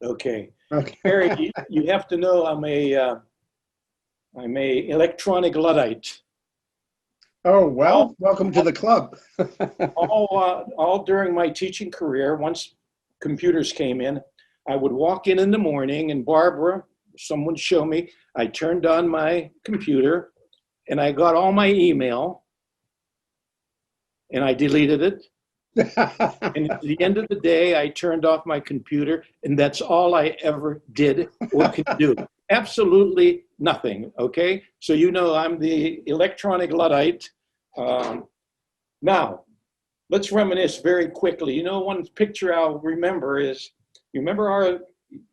Okay. Okay. Kerry, you have to know I'm a electronic Luddite. Oh, All, well, welcome to the club. all during my teaching career, once computers came in, I would walk in the morning and Barbara, someone would show me, I turned on my computer and I got all my email and I deleted it. And at the end of the day, I turned off my computer, and that's all I ever did or could do. Absolutely nothing. Okay. So, I'm the electronic Luddite. Um, Now, let's reminisce very quickly. One picture I'll remember is you remember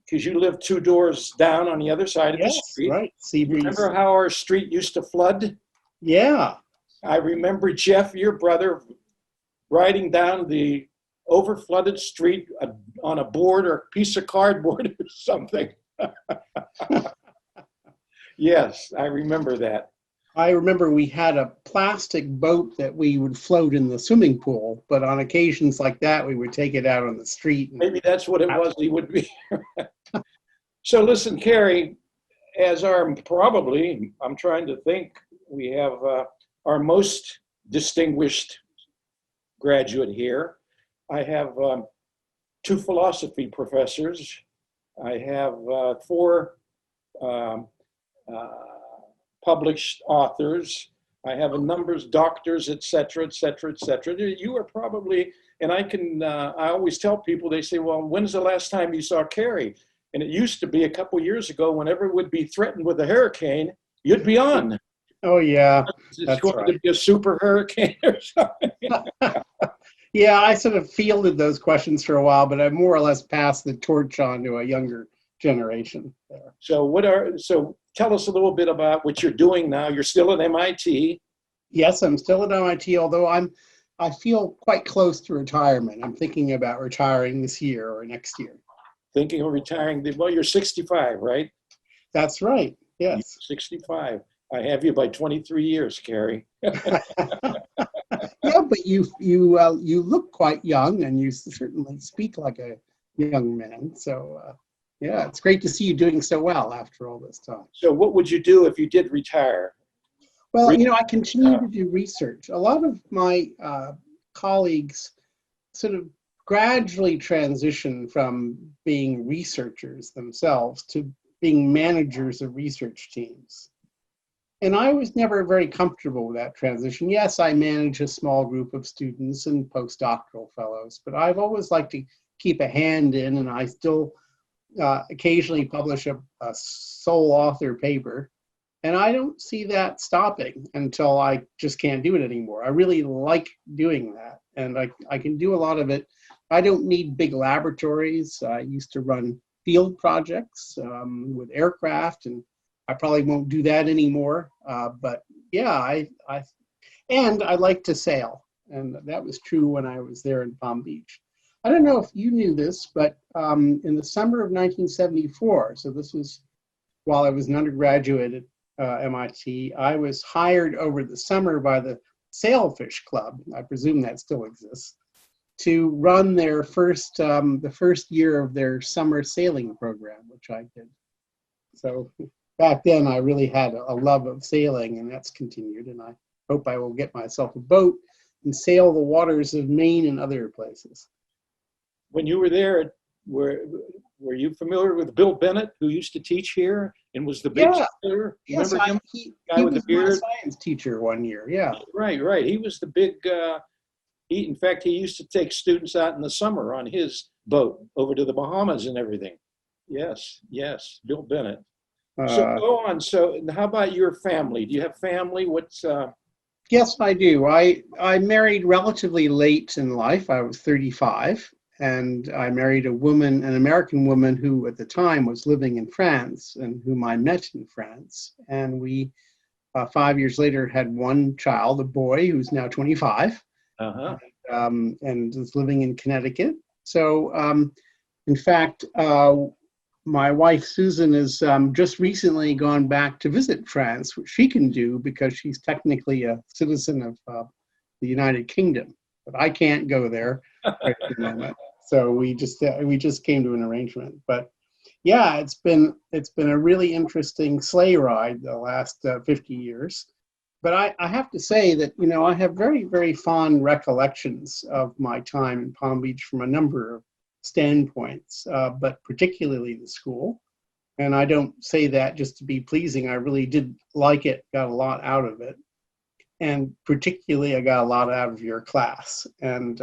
because you live two doors down on the other side of the Yes, street. right. You Seabreeze. remember how our street used to flood? Yeah. I remember Jeff, your brother, riding down the overflooded street on a board or a piece of cardboard or something. Yes, I remember that. I remember we had a plastic boat that we would float in the swimming pool, but on occasions like that, we would take it out on the street. Maybe that's what it was. He would be. So listen, Kerry, I'm trying to think, we have our most distinguished graduate here. I have two philosophy professors. I have four um, uh, published authors. I have a number of doctors, et cetera, et cetera, et cetera. You are probably, and I always tell people, they say, well, when's the last time you saw Kerry? And it used to be a couple years ago, whenever it would be threatened with a hurricane, you'd be on. Oh, yeah, It's that's going to right. be a super hurricane or something. Yeah, I sort of fielded those questions for a while, but I more or less passed the torch on to a younger generation there. So tell us a little bit about what you're doing now. You're still at MIT. Yes, I'm still at MIT, although I feel quite close to retirement. I'm thinking about retiring this year or next year. Thinking of retiring. Well, you're 65, right? That's right. You're Yes. 65. I have you by 23 years, Kerry. Yeah, but you look quite young, and you certainly speak like a young man. So yeah, it's great to see you doing so well after all this time. So what would you do if you did retire? Well, Re- I continue to do research. A lot of my colleagues sort of gradually transition from being researchers themselves to being managers of research teams. And I was never very comfortable with that transition. Yes, I manage a small group of students and postdoctoral fellows, but I've always liked to keep a hand in, and I still occasionally publish a sole author paper. And I don't see that stopping until I just can't do it anymore. I really like doing that, and I can do a lot of it. I don't need big laboratories. I used to run field projects with aircraft, and I probably won't do that anymore. But yeah, and I like to sail, and that was true when I was there in Palm Beach. I don't know if you knew this, but in the summer of 1974, so this was while I was an undergraduate at MIT, I was hired over the summer by the Sailfish Club, I presume that still exists, to run their the first year of their summer sailing program, which I did. So back then I really had a love of sailing, and that's continued, and I hope I will get myself a boat and sail the waters of Maine and other places. When you were there, were you familiar with Bill Bennett, who used to teach here and was the big sailor? Yes, Remember him? he Guy with the was my beard? science teacher one year, yeah. Right. He was the big, in fact, he used to take students out in the summer on his boat over to the Bahamas and everything. Yes, Bill Bennett. So go on. So how about your family? Do you have family? Yes, I do. I married relatively late in life. I was 35, and I married an American woman who at the time was living in France and whom I met in France. And we, 5 years later, had one child, a boy who's now 25, and is living in Connecticut. So, in fact, my wife, Susan, has just recently gone back to visit France, which she can do because she's technically a citizen of the United Kingdom. But I can't go there right at the moment. So we just came to an arrangement. But Yeah, it's been a really interesting sleigh ride the last 50 years. But I have to say that, I have very, very fond recollections of my time in Palm Beach from a number of standpoints, but particularly the school. And I don't say that just to be pleasing. I really did like it, got a lot out of it. And particularly, I got a lot out of your class. And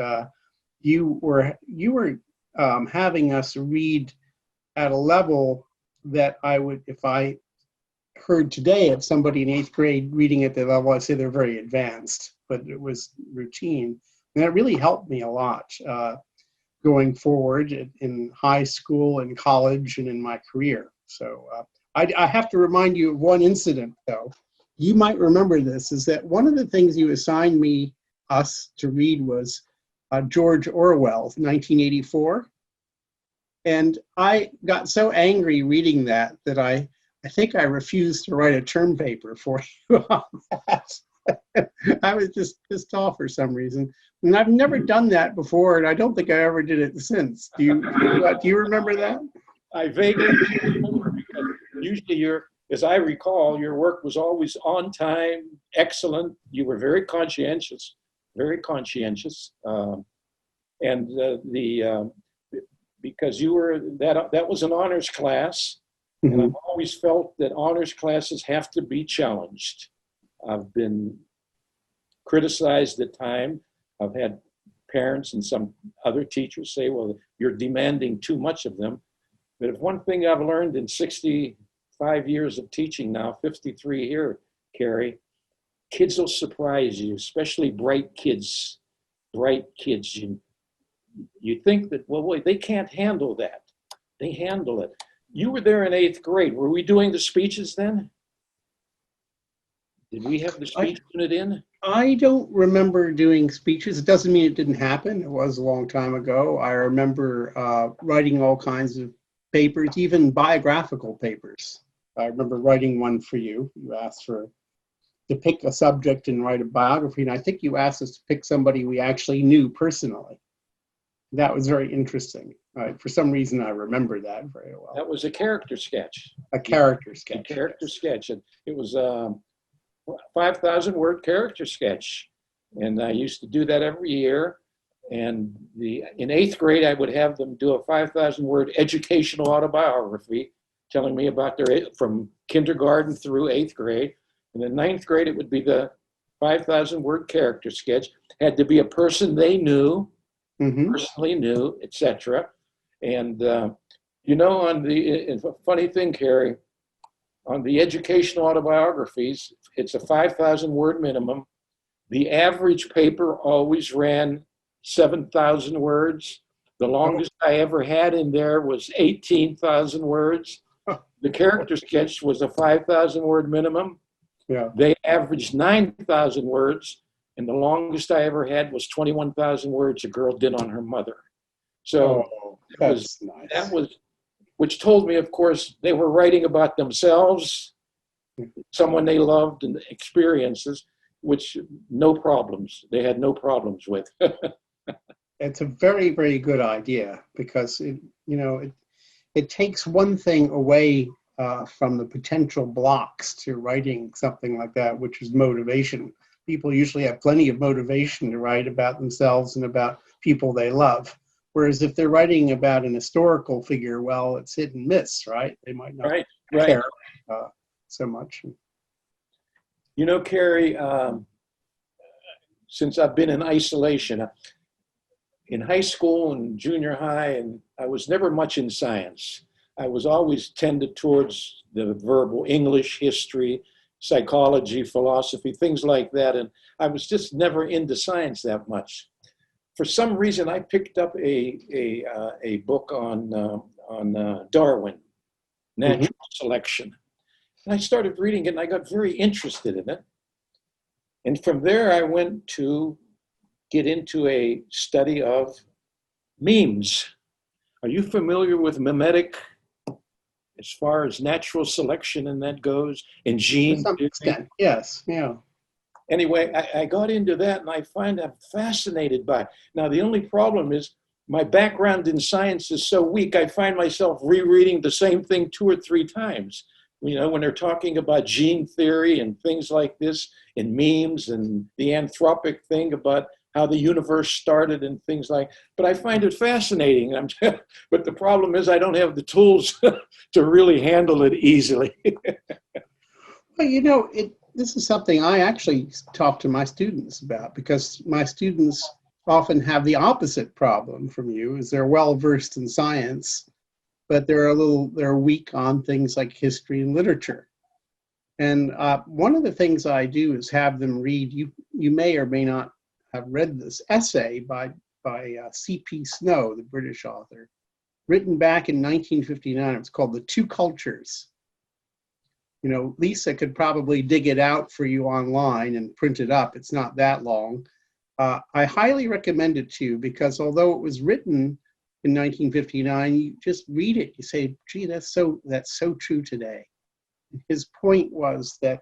you were having us read at a level that I would, if I heard today of somebody in eighth grade reading at the level, I'd say they're very advanced, but it was routine. And that really helped me a lot going forward in high school and college and in my career. So I have to remind you of one incident, though. You might remember this, is that one of the things you assigned us to read was George Orwell's 1984. And I got so angry reading that I think I refused to write a term paper for you on that. I was just pissed off for some reason. And I've never done that before, and I don't think I ever did it since. Do you remember that? I vaguely remember because usually as I recall, your work was always on time, excellent. You were very conscientious, very conscientious. Because you were that was an honors class, and I've always felt that honors classes have to be challenged. I've been criticized at times. I've had parents and some other teachers say, well, you're demanding too much of them. But if one thing I've learned in 65 years of teaching now, 53 here, Kerry, kids will surprise you, especially bright kids. You think that, well, wait, they can't handle that. They handle it. You were there in eighth grade. Were we doing the speeches then? Did we have the speech unit in? I don't remember doing speeches. It doesn't mean it didn't happen. It was a long time ago. I remember writing all kinds of papers, even biographical papers. I remember writing one for you. You asked to pick a subject and write a biography, and I think you asked us to pick somebody we actually knew personally. That was very interesting. For some reason, I remember that very well. That was a character sketch. A character sketch. A character sketch. And it was a 5,000 word character sketch. And I used to do that every year. And in eighth grade, I would have them do a 5,000 word educational autobiography, telling me about from kindergarten through eighth grade. And in ninth grade, it would be the 5,000 word character sketch. Had to be a person they knew, personally knew, etc. And a funny thing, Kerry, on the educational autobiographies, it's a 5,000 word minimum. The average paper always ran 7,000 words. The longest I ever had in there was 18,000 words. The character sketch was a 5,000 word minimum. Yeah. They averaged 9,000 words. And the longest I ever had was 21,000 words a girl did on her mother. So that's nice. That was, which told me, of course, they were writing about themselves, someone they loved, and experiences, which they had no problems with. It's a very, very good idea because it takes one thing away from the potential blocks to writing something like that, which is motivation. People usually have plenty of motivation to write about themselves and about people they love. Whereas if they're writing about an historical figure, well, it's hit and miss, right? They might not care so much. Kerry, since I've been in isolation, in high school and junior high, and I was never much in science. I was always tended towards the verbal English, history, psychology, philosophy, things like that. And I was just never into science that much. For some reason, I picked up a book on Darwin, natural selection. And I started reading it, and I got very interested in it. And from there, I went to get into a study of memes. Are you familiar with mimetic as far as natural selection and that goes? And gene? To some extent, yes, yeah. Anyway, I got into that, and I find I'm fascinated by it. Now, the only problem is my background in science is so weak, I find myself rereading the same thing 2 or 3 times. You know, when they're talking about gene theory and things like this, and memes and the anthropic thing about how the universe started and things like, but I find it fascinating. But the problem is I don't have the tools to really handle it easily. Well, you know, this is something I actually talk to my students about, because my students often have the opposite problem from you, is they're well versed in science, but they're weak on things like history and literature. And one of the things I do is have them read, you may or may not have read this essay by C.P. Snow, the British author, written back in 1959. It's called The Two Cultures. You know, Lisa could probably dig it out for you online and print it up. It's not that long. I highly recommend it to you, because although it was written in 1959, you just read it, you say, gee, that's so true today. His point was that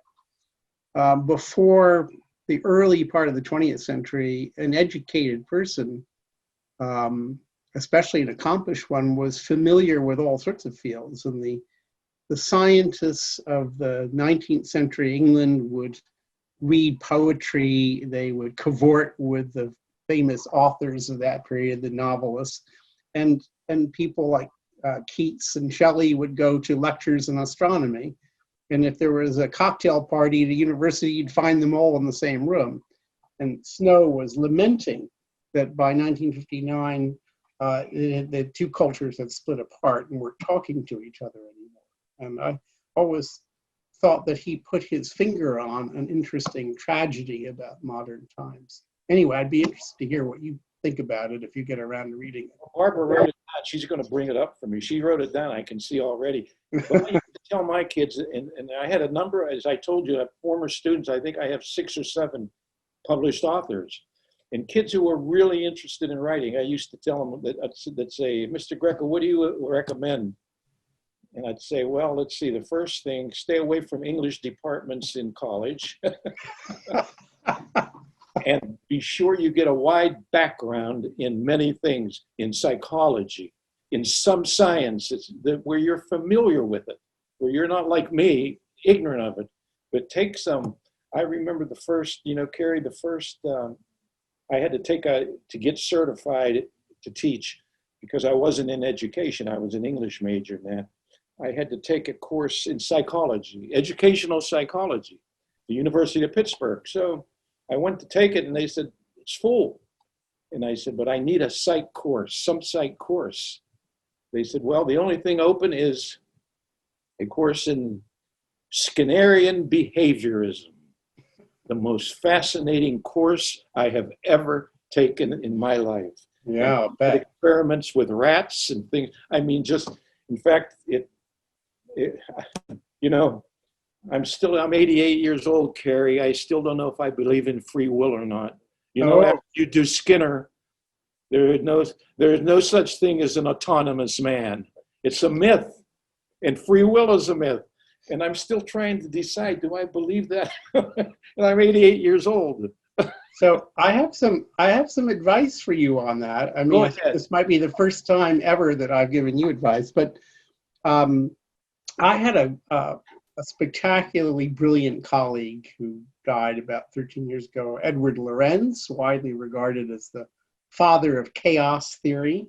before the early part of the 20th century, an educated person, especially an accomplished one, was familiar with all sorts of fields. And the scientists of the 19th century England would read poetry, they would cavort with the famous authors of that period, the novelists, and people like Keats and Shelley would go to lectures in astronomy. And if there was a cocktail party at a university, you'd find them all in the same room. And Snow was lamenting that by 1959, the two cultures had split apart and weren't talking to each other anymore. And I always thought that he put his finger on an interesting tragedy about modern times. Anyway, I'd be interested to hear what you think about it if you get around to reading it. Barbara wrote it down. She's going to bring it up for me. She wrote it down. I can see already. But I used to tell my kids, and I had a number, as I told you, of former students. I think I have 6 or 7 published authors. And kids who were really interested in writing, I used to tell them that say, Mr. Greco, what do you recommend? And I'd say, well, let's see, the first thing, stay away from English departments in college. And be sure you get a wide background in many things, in psychology, in some sciences, where you're familiar with it, where you're not like me, ignorant of it, but take some. I remember the first, Kerry, I had to take to get certified to teach, because I wasn't in education. I was an English major, man. I had to take a course in psychology, educational psychology, the University of Pittsburgh. So I went to take it and they said, it's full. And I said, but I need a psych course, some psych course. They said, well, the only thing open is a course in Skinnerian behaviorism, the most fascinating course I have ever taken in my life. Yeah, I bet. Experiments with rats and things. I mean, just, in fact, I'm 88 years old, Kerry. I still don't know if I believe in free will or not. After you do Skinner, there is no such thing as an autonomous man. It's a myth, and free will is a myth. And I'm still trying to decide, do I believe that? And I'm 88 years old. So I have some advice for you on that. I mean, I think this might be the first time ever that I've given you advice, but I had a spectacularly brilliant colleague who died about 13 years ago, Edward Lorenz, widely regarded as the father of chaos theory,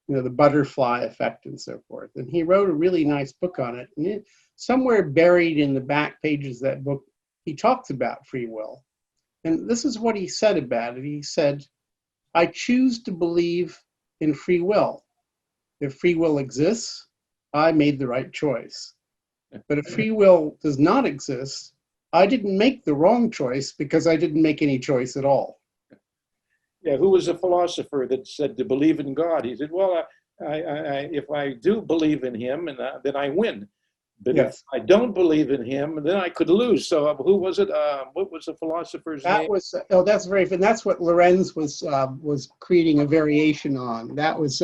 the butterfly effect and so forth. And he wrote a really nice book on it. And somewhere buried in the back pages of that book, he talks about free will. And this is what he said about it. He said, I choose to believe in free will. If free will exists, I made the right choice. But if free will does not exist, I didn't make the wrong choice because I didn't make any choice at all. Yeah, who was a philosopher that said to believe in God? He said, well, if I do believe in him, then I win. But if I don't believe in him, then I could lose. So who was it? What was the philosopher's name? That's very fun. That's what Lorenz was creating a variation on. That was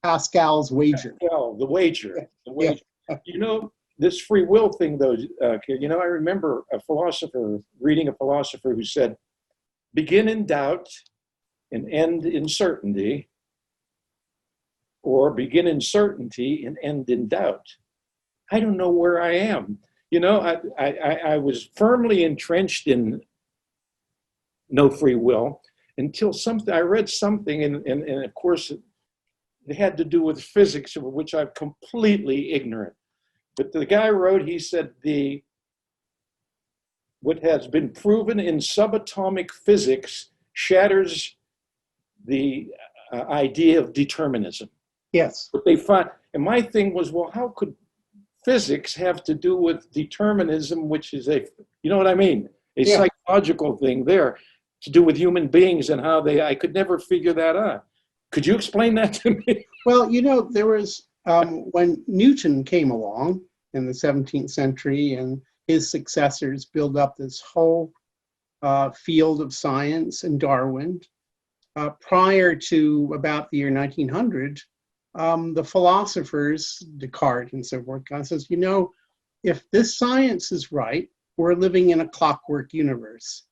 Pascal's wager. Pascal, the wager. The wager. Yeah. This free will thing, though, I remember reading a philosopher who said, begin in doubt and end in certainty. or begin in certainty and end in doubt. I don't know where I am. You know, I was firmly entrenched in no free will until something, I read something, and of course, it had to do with physics, of which I'm completely ignorant. But the guy wrote, he said, what has been proven in subatomic physics shatters the idea of determinism. Yes. What they find, and my thing was, well, how could physics have to do with determinism, which is you know what I mean? A Yeah. psychological thing there to do with human beings and how I could never figure that out. Could you explain that to me? Well, you know, there was, when Newton came along in the 17th century and his successors built up this whole field of science, and Darwin, prior to about the year 1900, the philosophers, Descartes and so forth, God says, you know, if this science is right, we're living in a clockwork universe.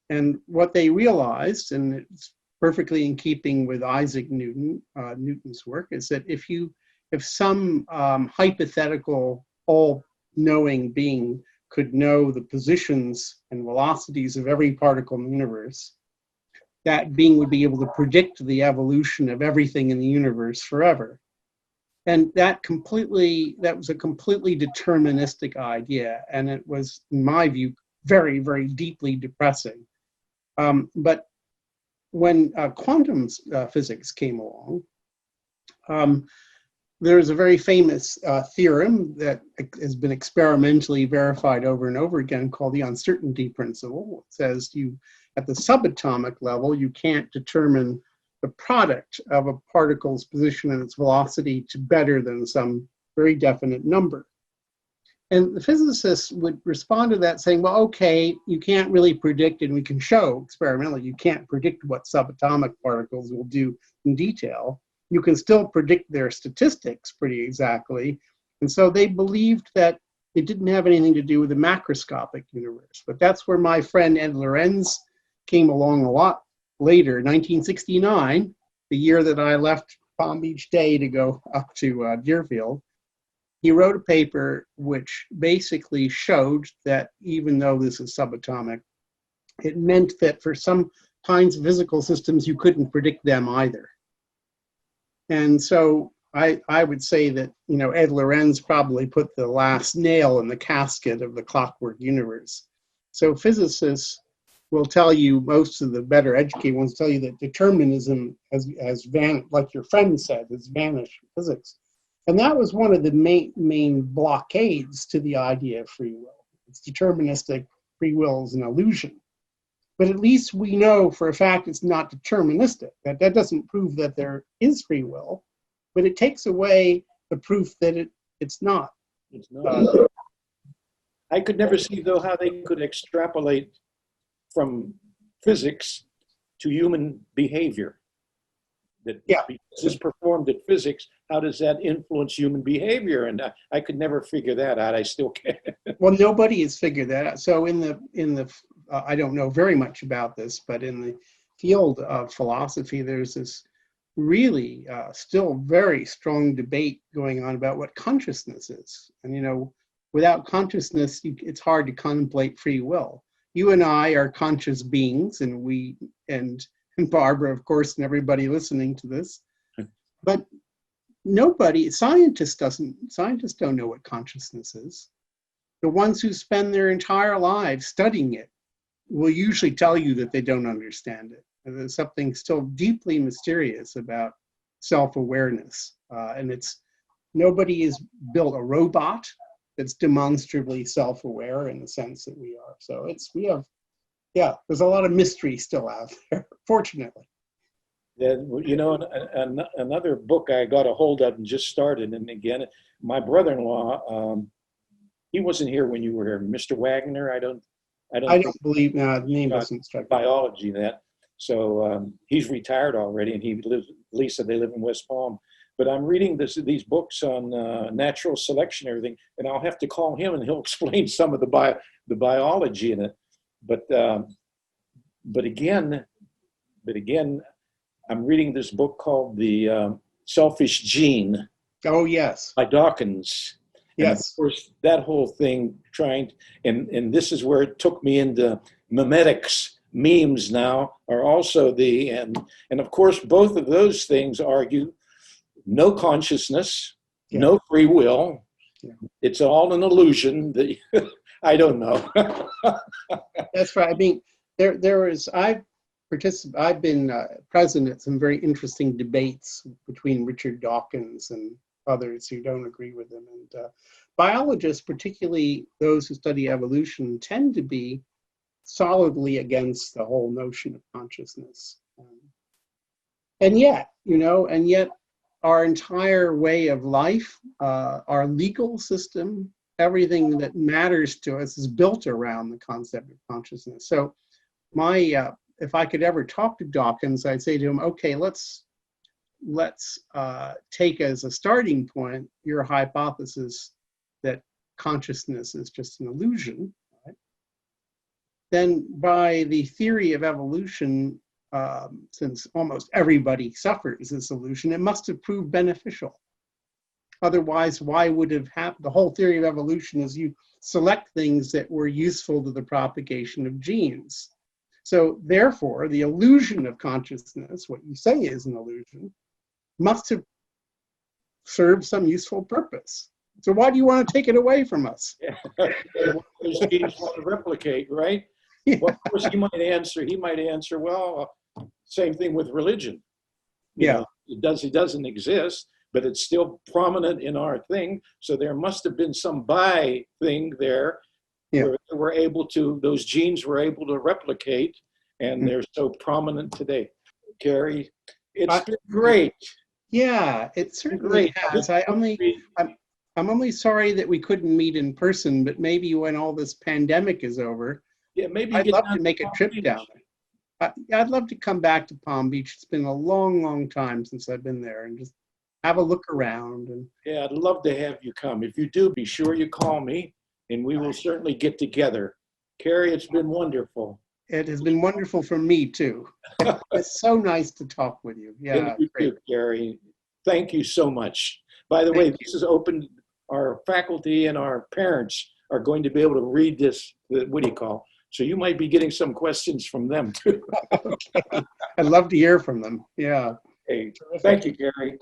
And what they realized, and it's perfectly in keeping with Isaac Newton, Newton's work, is that if some hypothetical all-knowing being could know the positions and velocities of every particle in the universe, that being would be able to predict the evolution of everything in the universe forever. And that was a completely deterministic idea. And it was, in my view, very, very deeply depressing. But when quantum physics came along, there's a very famous theorem that has been experimentally verified over and over again called the uncertainty principle. It says at the subatomic level, you can't determine the product of a particle's position and its velocity to better than some very definite number. And the physicists would respond to that saying, well, okay, you can't really predict, and we can show experimentally, you can't predict what subatomic particles will do in detail. You can still predict their statistics pretty exactly. And so they believed that it didn't have anything to do with the macroscopic universe. But that's where my friend Ed Lorenz came along a lot later, 1969, the year that I left Palm Beach Day to go up to Deerfield. He wrote a paper which basically showed that even though this is subatomic, it meant that for some kinds of physical systems, you couldn't predict them either. And so I would say that, you know, Ed Lorenz probably put the last nail in the casket of the clockwork universe. So physicists will tell you, most of the better educated ones tell you that determinism has vanished, like your friend said, has vanished from physics. And that was one of the main blockades to the idea of free will. It's deterministic. Free will is an illusion. But at least we know for a fact it's not deterministic. That doesn't prove that there is free will, but it takes away the proof that it's not. It's not. I could never see, though, how they could extrapolate from physics to human behavior. That because it's performed at physics, how does that influence human behavior? And I could never figure that out. I still can't. Well, nobody has figured that out. So in the I don't know very much about this, but in the field of philosophy, there's this really still very strong debate going on about what consciousness is. And, you know, without consciousness, it's hard to contemplate free will. You and I are conscious beings, and Barbara, of course, and everybody listening to this, but scientists don't know what consciousness is. The ones who spend their entire lives studying it will usually tell you that they don't understand it. There's something still deeply mysterious about self-awareness, and nobody has built a robot that's demonstrably self-aware in the sense that we are. So there's a lot of mystery still out there, fortunately. You know, another book I got a hold of and just started, and again, my brother-in-law, he wasn't here when you were here, Mr. Wagner. I don't believe the name doesn't strike me. Biology that. So he's retired already, and he lives. Lisa, they live in West Palm. But I'm reading these books on natural selection and everything, and I'll have to call him, and he'll explain some of the biology in it. But again, I'm reading this book called the selfish gene Oh, yes. by Dawkins. And of Yes. course, that whole thing and this is where it took me into memetics. Memes now are also and of course, both of those things argue no consciousness, Yeah. no free will. Yeah. It's all an illusion that I don't know. That's right. I mean, I've been present at some very interesting debates between Richard Dawkins and others who don't agree with him. And biologists, particularly those who study evolution, tend to be solidly against the whole notion of consciousness. And yet our entire way of life, our legal system, everything that matters to us is built around the concept of consciousness. So if I could ever talk to Dawkins, I'd say to him, okay, let's take as a starting point your hypothesis that consciousness is just an illusion. Right? Then by the theory of evolution, since almost everybody suffers this illusion, it must have proved beneficial. Otherwise, why would have happened? The whole theory of evolution is you select things that were useful to the propagation of genes. So therefore, the illusion of consciousness, what you say is an illusion, must have served some useful purpose. So why do you want to take it away from us? Yeah. Those genes want to replicate, right? Yeah. Well, of course, he might answer, well, same thing with religion. You know, it doesn't exist, but it's still prominent in our thing. So there must have been some by thing there where those genes were able to replicate, and they're so prominent today. Kerry, it's been great. Yeah, it certainly has. I'm only sorry that we couldn't meet in person, but maybe when all this pandemic is over, Maybe I'd love to make a trip down there. I'd love to come back to Palm Beach. It's been a long, long time since I've been there, and just have a look around. And yeah, I'd love to have you come. If you do, be sure you call me, and we will certainly get together. Kerry, it's been wonderful. It has been wonderful for me too. It's so nice to talk with you. Yeah, you too, Kerry. Thank you so much. By the way, this is open. Our faculty and our parents are going to be able to read this, what do you call? So you might be getting some questions from them too. Okay. I'd love to hear from them. Yeah. Hey, thank you, Kerry.